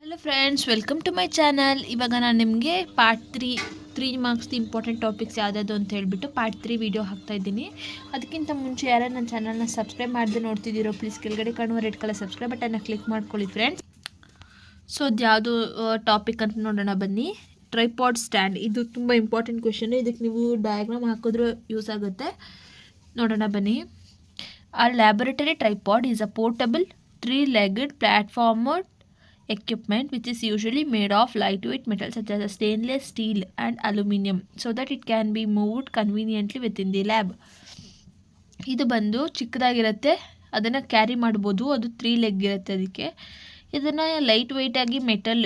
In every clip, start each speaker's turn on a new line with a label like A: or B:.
A: Hello friends, welcome to my channel. ಇವಾಗ ನಾನು ನಿಮಗೆ ಪಾರ್ಟ್ 3 ಮಾರ್ಕ್ಸ್ದು ಇಂಪಾರ್ಟೆಂಟ್ ಟಾಪಿಕ್ಸ್ ಯಾವುದಾದ್ರು ಅಂತ ಹೇಳ್ಬಿಟ್ಟು ಪಾರ್ಟ್ 3 ವೀಡಿಯೋ ಹಾಕ್ತಾ ಇದ್ದೀನಿ. ಅದಕ್ಕಿಂತ ಮುಂಚೆ ಯಾರು ನನ್ನ ಚಾನಲ್ನ ಸಬ್ಸ್ಕ್ರೈಬ್ ಮಾಡದೆ ನೋಡ್ತಿದ್ದೀರೋ ಪ್ಲೀಸ್ ಕೆಳಗಡೆ ಕಾಣುವ ರೆಡ್ ಕಲರ್ ಸಬ್ಸ್ಕ್ರೈಬ್ ಬಟನ್ನ ಕ್ಲಿಕ್ ಮಾಡ್ಕೊಳ್ಳಿ ಫ್ರೆಂಡ್ಸ್. ಸೊ ಅದು ಯಾವುದು ಟಾಪಿಕ್ ಅಂತ ನೋಡೋಣ ಬನ್ನಿ. ಟ್ರೈಪಾಡ್ ಸ್ಟ್ಯಾಂಡ್, ಇದು ತುಂಬ ಇಂಪಾರ್ಟೆಂಟ್ ಕ್ವೆಶನ್. ಇದಕ್ಕೆ ನೀವು ಡಯಾಗ್ರಾಮ್ ಹಾಕಿದ್ರೂ ಯೂಸ್ ಆಗುತ್ತೆ. ನೋಡೋಣ ಬನ್ನಿ. ಆ laboratory tripod is a portable 3-legged platformer equipment which is usually made of lightweight metals such as stainless steel and aluminum so that it can be moved conveniently within the lab. ಇದು ಬಂದು ಚಿಕ್ಕದಾಗಿರುತ್ತೆ, ಅದನ್ನು carry ಮಾಡ್ಬೋದು. ಅದು 3 leg ಇರುತ್ತೆ. ಅದಕ್ಕೆ ಇದನ್ನು light ವೆಯ್ಟಾಗಿ metal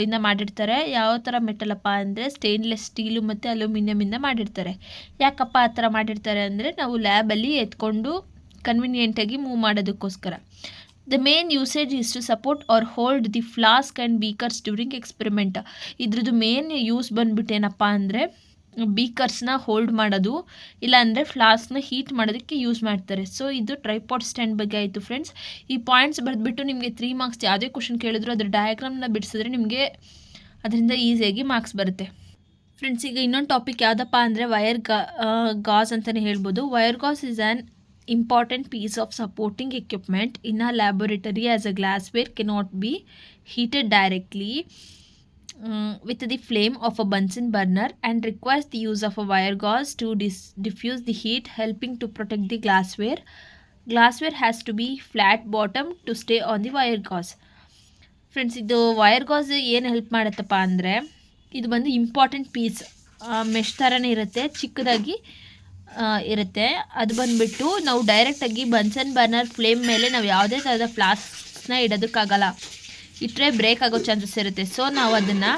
A: ಇಂದ ಮಾಡಿರ್ತಾರೆ. ಯಾವ ಥರ ಮೆಟಲಪ್ಪ ಅಂದರೆ ಸ್ಟೇನ್ಲೆಸ್ ಸ್ಟೀಲು ಮತ್ತು ಅಲ್ಯೂಮಿನಿಯಮಿಂದ ಮಾಡಿರ್ತಾರೆ. ಯಾಕಪ್ಪ ಆ ಥರ ಮಾಡಿರ್ತಾರೆ ಅಂದರೆ ನಾವು ಲ್ಯಾಬಲ್ಲಿ ಎತ್ಕೊಂಡು ಕನ್ವೀನಿಯೆಂಟಾಗಿ ಮೂವ್ ಮಾಡೋದಕ್ಕೋಸ್ಕರ. The main usage is to support or hold the flask and beakers during experiment. ಇದ್ರದ್ದು ಮೇನ್ ಯೂಸ್ ಬಂದ್ಬಿಟ್ಟು ಏನಪ್ಪ ಅಂದರೆ ಬೀಕರ್ಸ್ನ ಹೋಲ್ಡ್ ಮಾಡೋದು, ಇಲ್ಲಾಂದರೆ ಫ್ಲಾಸ್ಕ್ನ ಹೀಟ್ ಮಾಡೋದಕ್ಕೆ ಯೂಸ್ ಮಾಡ್ತಾರೆ. ಸೊ ಇದು ಟ್ರೈಪಾಡ್ ಸ್ಟ್ಯಾಂಡ್ ಬಗ್ಗೆ ಆಯಿತು ಫ್ರೆಂಡ್ಸ್. ಈ ಪಾಯಿಂಟ್ಸ್ ಬರೆದ್ಬಿಟ್ಟು ನಿಮಗೆ 3 ಮಾರ್ಕ್ಸ್ ಯಾವುದೇ ಕ್ವಶನ್ ಕೇಳಿದ್ರು ಅದ್ರ ಡಯಾಗ್ರಾಮ್ನ ಬಿಡಿಸಿದ್ರೆ ನಿಮಗೆ ಅದರಿಂದ ಈಸಿಯಾಗಿ ಮಾರ್ಕ್ಸ್ ಬರುತ್ತೆ ಫ್ರೆಂಡ್ಸ್. ಈಗ ಇನ್ನೊಂದು ಟಾಪಿಕ್ ಯಾವುದಪ್ಪ ಅಂದರೆ ವೈರ್ ಗಾಸ್ ಅಂತಲೇ ಹೇಳ್ಬೋದು. Wire Gauss is an important piece of supporting equipment in a laboratory as a glassware cannot be heated directly with the flame of a Bunsen burner and requires the use of a wire gauze to diffuse the heat, helping to protect the glassware. Glassware has to be flat bottom to stay on the wire gauze. Friends, ಇದು wire Gauss ಏನು help ಮಾಡುತ್ತಪ್ಪ ಅಂದರೆ ಇದು ಬಂದು important piece, mesh ಥರನೇ ಇರುತ್ತೆ, ಚಿಕ್ಕದಾಗಿ ಇರುತ್ತೆ. ಅದು ಬಂದುಬಿಟ್ಟು ನಾವು ಡೈರೆಕ್ಟಾಗಿ ಬನ್ಸನ್ ಬರ್ನರ್ ಫ್ಲೇಮ್ ಮೇಲೆ ನಾವು ಯಾವುದೇ ಥರದ ಫ್ಲಾಸ್ಕ್ನ ಇಡೋದಕ್ಕಾಗಲ್ಲ. ಇಟ್ಟರೆ ಬ್ರೇಕ್ ಆಗೋ ಚಾನ್ಸಸ್ ಇರುತ್ತೆ. ಸೊ ನಾವು ಅದನ್ನು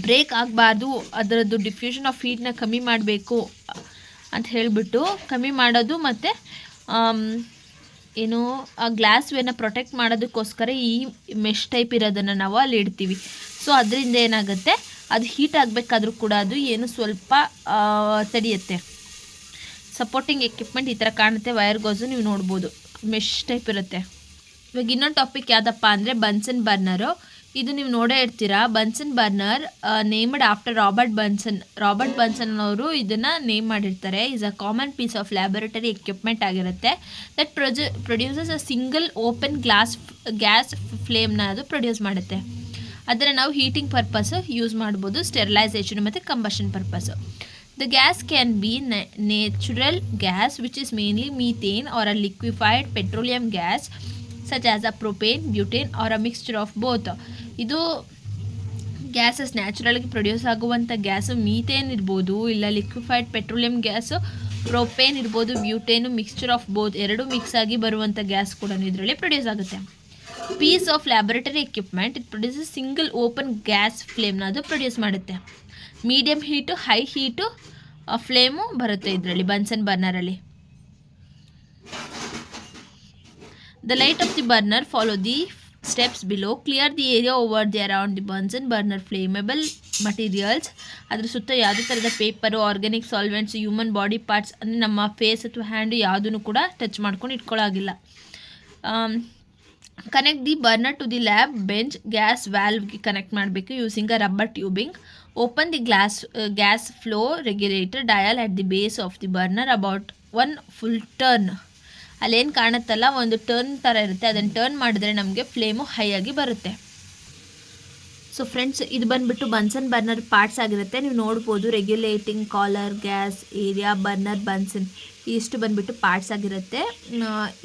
A: ಬ್ರೇಕ್ ಆಗಬಾರ್ದು, ಅದರದ್ದು ಡಿಫ್ಯೂಷನ್ ಆಫ್ ಹೀಟ್ನ ಕಮ್ಮಿ ಮಾಡಬೇಕು ಅಂತ ಹೇಳಿಬಿಟ್ಟು ಕಮ್ಮಿ ಮಾಡೋದು ಮತ್ತು ಏನು ಆ ಗ್ಲಾಸ್ವೇರ್ನ ಪ್ರೊಟೆಕ್ಟ್ ಮಾಡೋದಕ್ಕೋಸ್ಕರ ಈ ಮೆಶ್ ಟೈಪ್ ಇರೋದನ್ನು ನಾವು ಅಲ್ಲಿ ಇಡ್ತೀವಿ. ಸೊ ಅದರಿಂದ ಏನಾಗುತ್ತೆ, ಅದು ಹೀಟ್ ಆಗಬೇಕಾದ್ರೂ ಕೂಡ ಅದು ಏನು ಸ್ವಲ್ಪ ತಡೆಯುತ್ತೆ. ಸಪೋರ್ಟಿಂಗ್ ಎಕ್ವಿಪ್ಮೆಂಟ್ ಈ ಥರ ಕಾಣುತ್ತೆ. ವೈರ್ ಗಾಸು ನೀವು ನೋಡ್ಬೋದು, ಮೆಶ್ ಟೈಪ್ ಇರುತ್ತೆ. ಇವಾಗ ಇನ್ನೊಂದು ಟಾಪಿಕ್ ಯಾವುದಪ್ಪ ಅಂದರೆ ಬನ್ಸನ್ ಬರ್ನರು. ಇದು ನೀವು ನೋಡೇ ಇರ್ತೀರಾ. Bunsen burner named after Robert Bunsen ಅವರು ಇದನ್ನು ನೇಮ್ ಮಾಡಿರ್ತಾರೆ. Is a common piece of laboratory equipment ಆಗಿರುತ್ತೆ. That produces a single open gas ಫ್ಲೇಮ್ನ ಅದು ಪ್ರೊಡ್ಯೂಸ್ ಮಾಡುತ್ತೆ. ಅದನ್ನು ನಾವು ಹೀಟಿಂಗ್ ಪರ್ಪಸ್ಸು ಯೂಸ್ ಮಾಡ್ಬೋದು, ಸ್ಟೆರಿಲೈಸೇಷನ್ ಮತ್ತು combustion purpose. The gas can be natural gas, which is mainly methane, or a liquefied petroleum gas such as a propane, butane or a mixture of both. ಇದು gases ನ್ಯಾಚುರಲಾಗಿ produce ಆಗುವಂಥ gas methane ಇರ್ಬೋದು, ಇಲ್ಲ liquefied petroleum gas propane ಇರ್ಬೋದು, butane mixture of both, ಎರಡೂ mix ಆಗಿ ಬರುವಂಥ gas ಕೂಡ ಇದರಲ್ಲಿ ಪ್ರೊಡ್ಯೂಸ್ ಆಗುತ್ತೆ. Piece of laboratory equipment it produces single open gas ಫ್ಲೇಮ್ನ ಅದು ಪ್ರೊಡ್ಯೂಸ್ ಮಾಡುತ್ತೆ. Medium heat, high heat flame ಬರುತ್ತೆ ಇದರಲ್ಲಿ ಬನ್ಸನ್ ಬರ್ನರಲ್ಲಿ. The light of the burner follow the steps below. Clear the area over the around the Bunsen burner. Flammable materials, ಅದ್ರ ಸುತ್ತ ಯಾವುದೇ ಥರದ paper, organic solvents, human body parts ಅಂದರೆ ನಮ್ಮ face ಅಥವಾ ಹ್ಯಾಂಡು ಯಾವುದನ್ನು ಕೂಡ ಟಚ್ ಮಾಡ್ಕೊಂಡು ಇಟ್ಕೊಳ್ಳೋಗಿಲ್ಲ. Connect the burner to the lab bench. Gas ವ್ಯಾಲ್ವ್ಗೆ ಕನೆಕ್ಟ್ ಮಾಡಬೇಕು using a rubber tubing. Open the gas flow regulator dial at the base of the burner about 1 full turn. ಅಲ್ಲೇನು ಕಾಣುತ್ತಲ್ಲ ಒಂದು turn ಥರ ಇರುತ್ತೆ, ಅದನ್ನು ಟರ್ನ್ ಮಾಡಿದ್ರೆ ನಮಗೆ ಫ್ಲೇಮು ಹೈ ಆಗಿ ಬರುತ್ತೆ. ಸೊ ಫ್ರೆಂಡ್ಸ್, ಇದು ಬಂದುಬಿಟ್ಟು ಬನ್ಸನ್ ಬರ್ನರ್ ಪಾರ್ಟ್ಸ್ ಆಗಿರುತ್ತೆ. ನೀವು ನೋಡ್ಬೋದು regulating, collar, gas area, burner, Bunsen ಇಷ್ಟು ಬಂದುಬಿಟ್ಟು ಪಾರ್ಟ್ಸ್ ಆಗಿರುತ್ತೆ.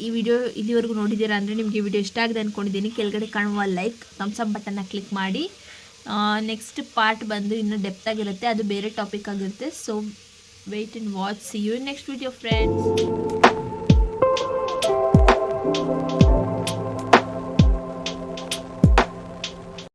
A: ಈ ವಿಡಿಯೋ ಇಲ್ಲಿವರೆಗೂ ನೋಡಿದ್ದೀರಾ ಅಂದರೆ ನಿಮಗೆ ಈ ವಿಡಿಯೋ ಇಷ್ಟ ಆಗಿದೆ ಅಂದ್ಕೊಂಡಿದ್ದೀನಿ. ಕೆಳಗಡೆ ಕಾಣುವ ಲೈಕ್, ಥಮ್ಸ್ ಅಪ್ ಬಟನ್ನ ಕ್ಲಿಕ್ ಮಾಡಿ. ನೆಕ್ಸ್ಟ್ ಪಾರ್ಟ್ ಬಂದು ಇನ್ನೂ ಡೆಪ್ತ್ ಆಗಿರುತ್ತೆ, ಅದು ಬೇರೆ ಟಾಪಿಕ್ ಆಗಿರುತ್ತೆ. So wait and watch. See you in next video friends.